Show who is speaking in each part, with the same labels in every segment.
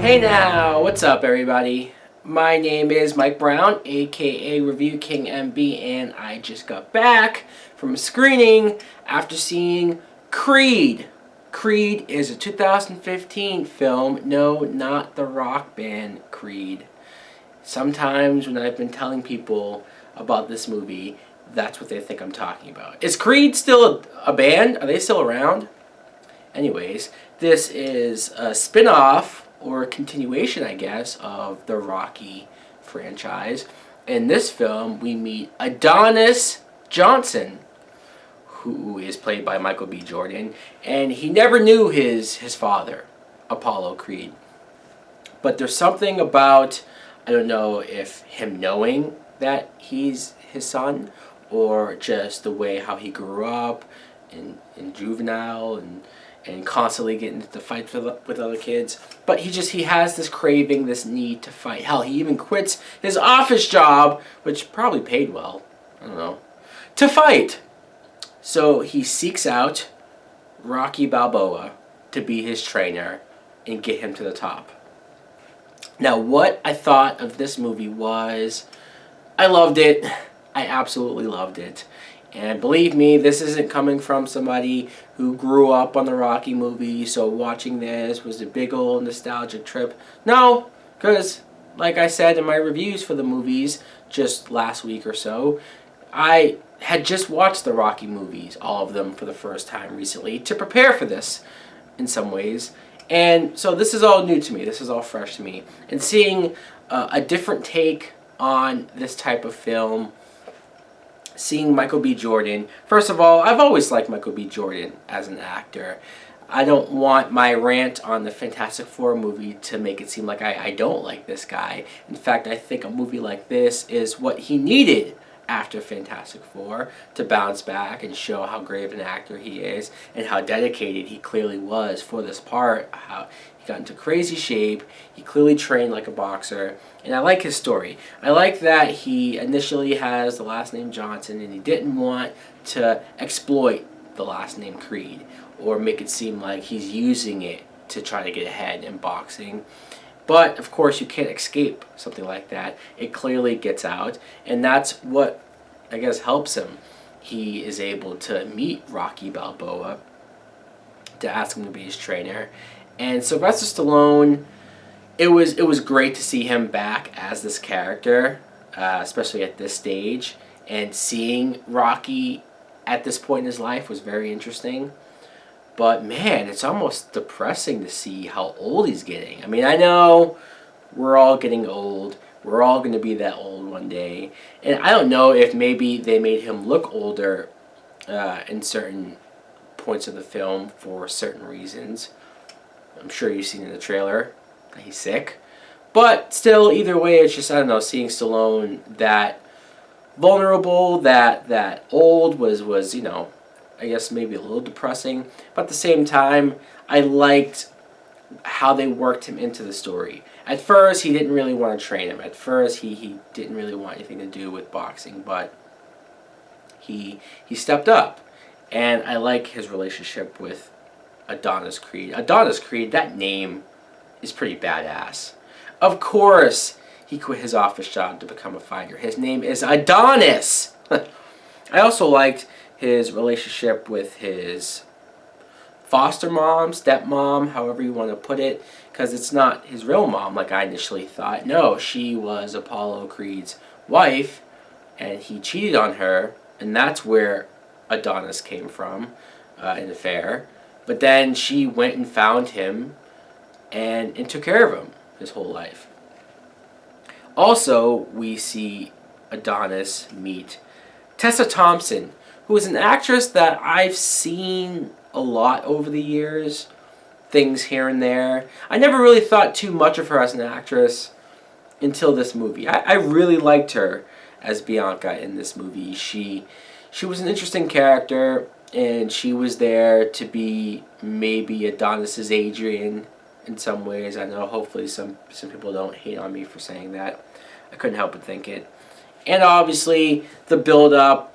Speaker 1: Hey now, what's up everybody? My name is Mike Brown, aka ReviewKingMB, and I just got back from a screening after seeing Creed. Creed is a 2015 film. No, not the rock band Creed. Sometimes when I've been telling people about this movie, that's what they think I'm talking about. Is Creed still a band? Are they still around? Anyways, this is a spin-off or a continuation, I guess, of the Rocky franchise. In this film, we meet Adonis Johnson, who is played by Michael B. Jordan, and he never knew his father, Apollo Creed. But there's something about, I don't know if him knowing that he's his son, or just the way how he grew up in juvenile and constantly getting into fights with other kids. But he has this craving, this need to fight. Hell, he even quits his office job, which probably paid well, I don't know, to fight. So he seeks out Rocky Balboa to be his trainer and get him to the top. Now, what I thought of this movie was, I loved it. I absolutely loved it. And believe me, this isn't coming from somebody who grew up on the Rocky movie, so watching this was a big old nostalgic trip. No, because like I said in my reviews for the movies just last week or so, I had just watched the Rocky movies, all of them for the first time recently, to prepare for this in some ways. And so this is all new to me. This is all fresh to me. And seeing a different take on this type of film, seeing Michael B. Jordan. First of all, I've always liked Michael B. Jordan as an actor. I don't want my rant on the Fantastic Four movie to make it seem like I don't like this guy. In fact, I think a movie like this is what he needed after Fantastic Four to bounce back and show how great of an actor he is and how dedicated he clearly was for this part, how he got into crazy shape, he clearly trained like a boxer, and I like his story. I like that he initially has the last name Johnson and he didn't want to exploit the last name Creed or make it seem like he's using it to try to get ahead in boxing. But, of course, you can't escape something like that. It clearly gets out, and that's what, I guess, helps him. He is able to meet Rocky Balboa to ask him to be his trainer. And Sylvester Stallone, it was great to see him back as this character, especially at this stage. And seeing Rocky at this point in his life was very interesting. But man, it's almost depressing to see how old he's getting. I mean, I know we're all getting old. We're all going to be that old one day. And I don't know if maybe they made him look older in certain points of the film for certain reasons. I'm sure you've seen in the trailer that he's sick. But still, either way, it's just, I don't know, seeing Stallone that vulnerable, that old was, you know, I guess maybe a little depressing, but at the same time, I liked how they worked him into the story. At first, he didn't really want to train him. At first, he didn't really want anything to do with boxing, but he stepped up. And I like his relationship with Adonis Creed. Adonis Creed, that name is pretty badass. Of course, he quit his office job to become a fighter. His name is Adonis. I also liked his relationship with his foster mom, stepmom, however you want to put it, because it's not his real mom like I initially thought. No, she was Apollo Creed's wife, and he cheated on her, and that's where Adonis came from, in the affair. But then she went and found him and took care of him his whole life. Also, we see Adonis meet Tessa Thompson, who is an actress that I've seen a lot over the years, things here and there. I never really thought too much of her as an actress until this movie. I really liked her as Bianca in this movie. She was an interesting character, and she was there to be maybe Adonis's Adrian in some ways. I know hopefully some people don't hate on me for saying that. I couldn't help but think it. And obviously the build-up,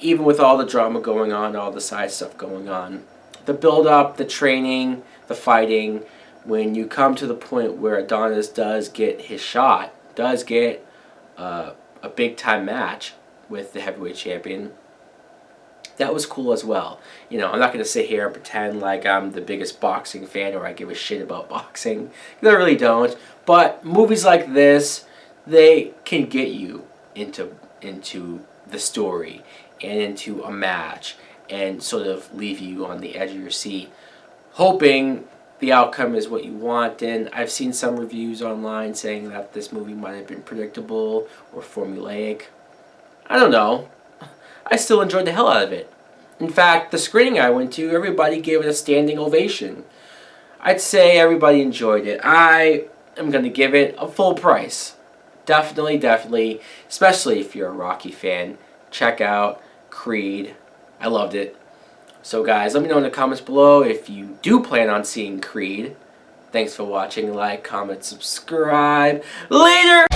Speaker 1: even with all the drama going on, all the side stuff going on, the build-up, the training, the fighting when you come to the point where Adonis does get his shot, does get a big time match with the heavyweight champion, that was cool as well. You know, I'm not going to sit here and pretend like I'm the biggest boxing fan or I give a shit about boxing, because I really don't. But movies like this, they can get you into the story and into a match and sort of leave you on the edge of your seat, hoping the outcome is what you want. And I've seen some reviews online saying that this movie might have been predictable or formulaic. I don't know. I still enjoyed the hell out of it. In fact, the screening I went to, everybody gave it a standing ovation. I'd say everybody enjoyed it. I am going to give it a full price. Definitely, especially if you're a Rocky fan. Check out Creed. I loved it. So guys, let me know in the comments below if you do plan on seeing Creed. Thanks for watching. Like, comment, subscribe. Later!